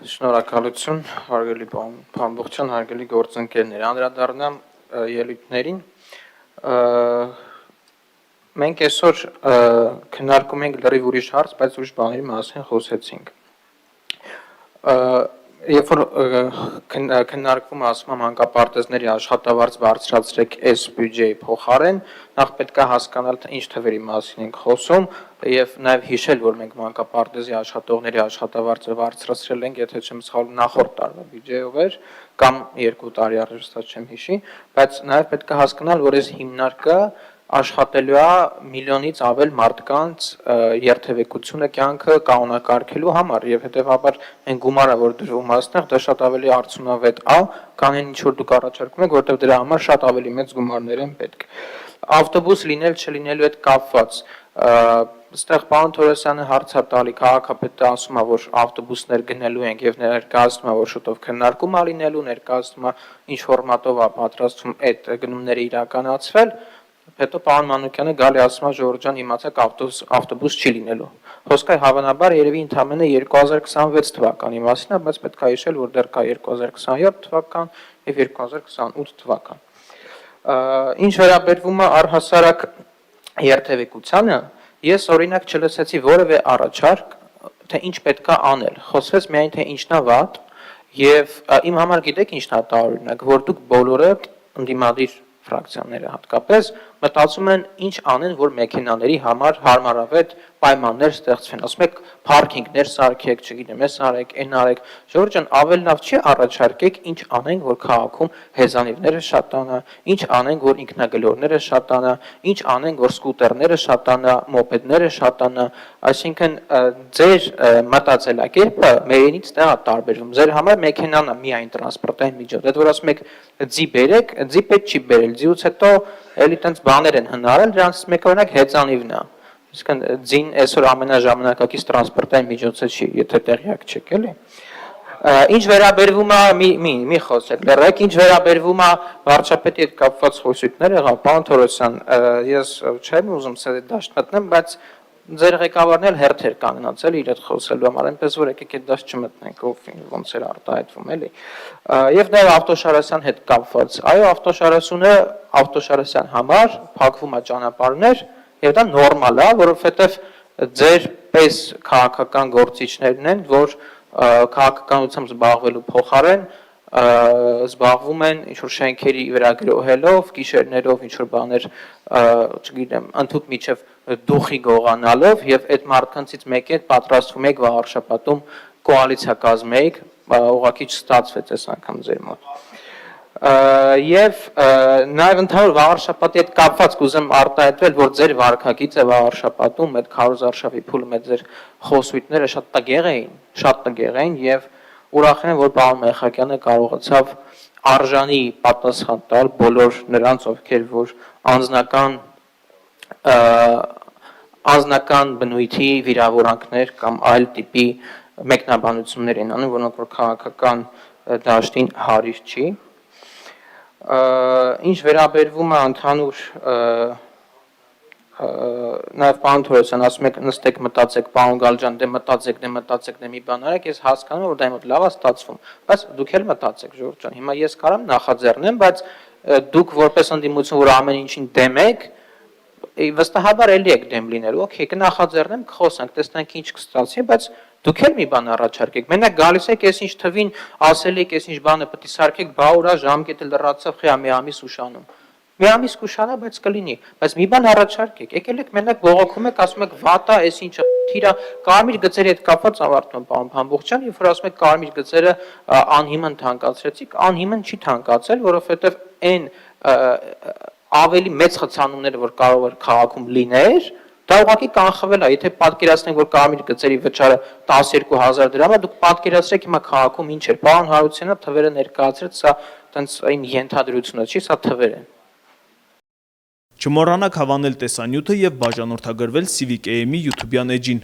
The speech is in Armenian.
Շնորհակալություն, հարգելի Փամբողջյան, հարգելի գործընկերներ, անդրադառնամ ելույթներին։ Մենք այսօր քննարկում ենք լրիվ ուրիշ հարց, բայց ուրիշ բաների մասին խոսեցինք։ Երբ որ քննարկվում ասում եմ մանկապարտեզների աշխատավարձ բարձրացրեք այս բյուջեի փոխարեն, նախ պետք է հասկանալ, թե ինչ թվերի մասին ենք խոսում, եւ նաեւ հիշել, որ մենք մանկապարտեզի աշխատողների աշխատավարձը բարձրացրել ենք, եթե չեմ սխալվում, նախորդ տարվա բյուջեով էր կամ 2 տարի առաջ, հստակ չեմ հիշի, բայց նաեւ պետք է հասկանալ, որ այս հիմնարկը աշխատելու է միլիոնից ավել մարդկանց երթևեկությունը կյանքը կանոնակարգելու համար եւ հետեւաբար այն գումարը, որ դրվում է այստեղ, դա շատ ավելի արդյունավետ է, քան այն ինչ որ դուք առաջարկում եք, որտեղ դրա համար շատ ավելի մեծ գումարներ են պետք։ Ավտոբուս լինել չլինելու հետ կապված Այստեղ պարոն Թորոսյանը հարց է տալի, քաղաքապետը ասում է, որ ավտոբուսներ գնելու ենք եւ ներկայացնում է, որ շուտով քննարկում է լինելու, ներկայացնում է ինչ ֆորմատով է պատրաստվում այդ գնումները իրականացվել, հետո պարոն Մանուկյանը գալի ասում է, Ժողովուրդ ջան, իմացեք ավտոբուս չի լինելու։ Խոսքը հավանաբար երևի ընդամենը 2026 թվականի մասին է, բայց պետք է հիշել, որ դեռ կա 2027 թվական եւ 2028 թվական։ Ինչ վերաբերվում է առհասարակ երթևեկությանը, ես օրինակ չլսեցի որևէ առաջարկ, թե ինչ պետք է անել։ Խոսվեց միայն թե ինչն է վատ, եւ իմ համար գիտեք ինչն է տարօրինակ, որ դուք բոլորը ընդդիմադիր ֆրակցիաները հատկապես մտածում են ինչ անեն, որ մեքենաների համար հարմարավետ պայմաններ ստեղծվեն։ Ասում եք փարքինգներ սարքեք, չգիտեմ, էս արեք, այն արեք։ Ժողովուրդ ջան, ավելի լավ չի առաջարկեք ինչ անենք, որ քաղաքում հեզանիվները շատանա, ինչ անենք, որ ինքնագլորները շատանա, ինչ անենք, որ սկուտերները շատանա, մոպեդները շատանա, այսինքն ձեր մտածելակերպը մերինից դա է տարբերվում։ Ձեր համար մեքենան է միայն տրանսպորտային միջոց։ Այդ որ ասում եք ձի բերեք, ձի պետք չի բերել, ձիուց հետո էլի տենց բաներ են հնարել, դրանից մեկը օրինակ հեծանիվն է։ Իսկն ձին այսօր ամենաժամանակակից տրանսպորտային միջոցը չի, եթե տեղյակ չեք, էլի։ Ինչ վերաբերվում է մի խոսեք, լրեք, ինչ վերաբերվում է վարչապետի հետ կապված խոսույթները, պարոն Թորոսյան, ես չեմ ուզում սա դաշտ մտնեմ, բայց ձեր ղեկավարն էլ հերթեր կանգնած էլի իր հետ խոսելու համար, այնպես որ եկեք այդ դաշտ չմտնենք, ոնց էր արտահայտվում, էլի։ Եվ նաև Ավտոշարասյան հետ կապված, այո, Ավտոշարասյան համար փակվում է ճանապարհներ, եւ դա նորմալ է, որովհետեւ ձեր պես քաղաքական գործիչներն են, որ քաղաքականությամբ զբաղվելու փոխարեն զբաղվում են ինչ-որ շենքերի վերագրոհելով, գիշերներով ինչ-որ բաներ, չգիտեմ, ընդհուպ միջև դուխի գողանալով եւ այդ մարդկանցից մեկի հետ պատրաստվում եք վաղարշապատում կոալիցիա կազմեիք, ուղղակի չստացվեց այս անգամ ձեր մոտ։ Եվ նաեւ ընդհանուր վաղարշապատի հետ կապված կուզեմ արտահայտվել, որ ձեր վարքագիծը վաղարշապատում այդ քարոզարշավի փուլում այդ ձեր խոսույթները շատ տգեղ էին եւ ուրախ եմ, որ պարոն Մեխակյանը կարողացավ արժանի պատասխան տալ բոլոր նրանց, ովքեր որ անձնական բնույթի վիրավորանքներ կամ այլ տիպի մեկնաբանություններ են անում, որոնք որ քաղաքական դաշտին հարիր չի։ Ինչ վերաբերվում է ընդհանուր նաև պարոն Թորոսյան, ասում եք նստեք մտածեք, պարոն Գալջան, դե մտածեք, մի բան արեք, ես հասկանում եմ, որ դա իմ մոտ լավ է ստացվում, բայց դուք էլ մտածեք, Ժողովուրդ ջան, հիմա ես կարամ նախաձեռնեմ, բայց դուք որպես ընդդիմություն, որ ամեն ինչին դեմ եք, վստահաբար էլի եք դեմ լինելու, օքեյ, կնախաձեռնեմ, կխոսանք, տեսնենք ինչ կստացվի, բայց դուք էլ մի բան առաջարկեք։ Մենակ գալիս եք, այս ինչ թվին ասել եք, այս ինչ բանը պետք է սարքեք, բա ուրա ժամկետը լրացավ, խի մի ամիս ուշանում։ Մի ամիս կուշանա, բայց կլինի, բայց մի բան առաջարկեք։ Եկել եք մենակ բողոքում եք, ասում եք վատա, այս ինչը թիրա կարմիր գծերի հետ կապված ավարտում պարոն Փամբողջյան, երբ որ ասում եք կարմիր գծերը անհիմն թանկացրեցիք, անհիմն չի թանկացել, որովհետև այն ավելի մեծ խցանումները, որ կարող էր քաղաքում լիներ, դա ուղղակի կանխվել է, եթե պատկերացնենք, որ կարմիր գծերի վճարը 12,000 դրամ է, դուք պատկերացրեք հիմա քաղաքում ինչ էր, պարոն Հարությունյանը թվերը ներկայացրեց, սա տենց իմ ենթադրությունը չի, սա թվեր են։ Չմոռանաք հավանել տեսանյութը եւ բաժանորդագրվել Civic AM-ի YouTube-յան էջին։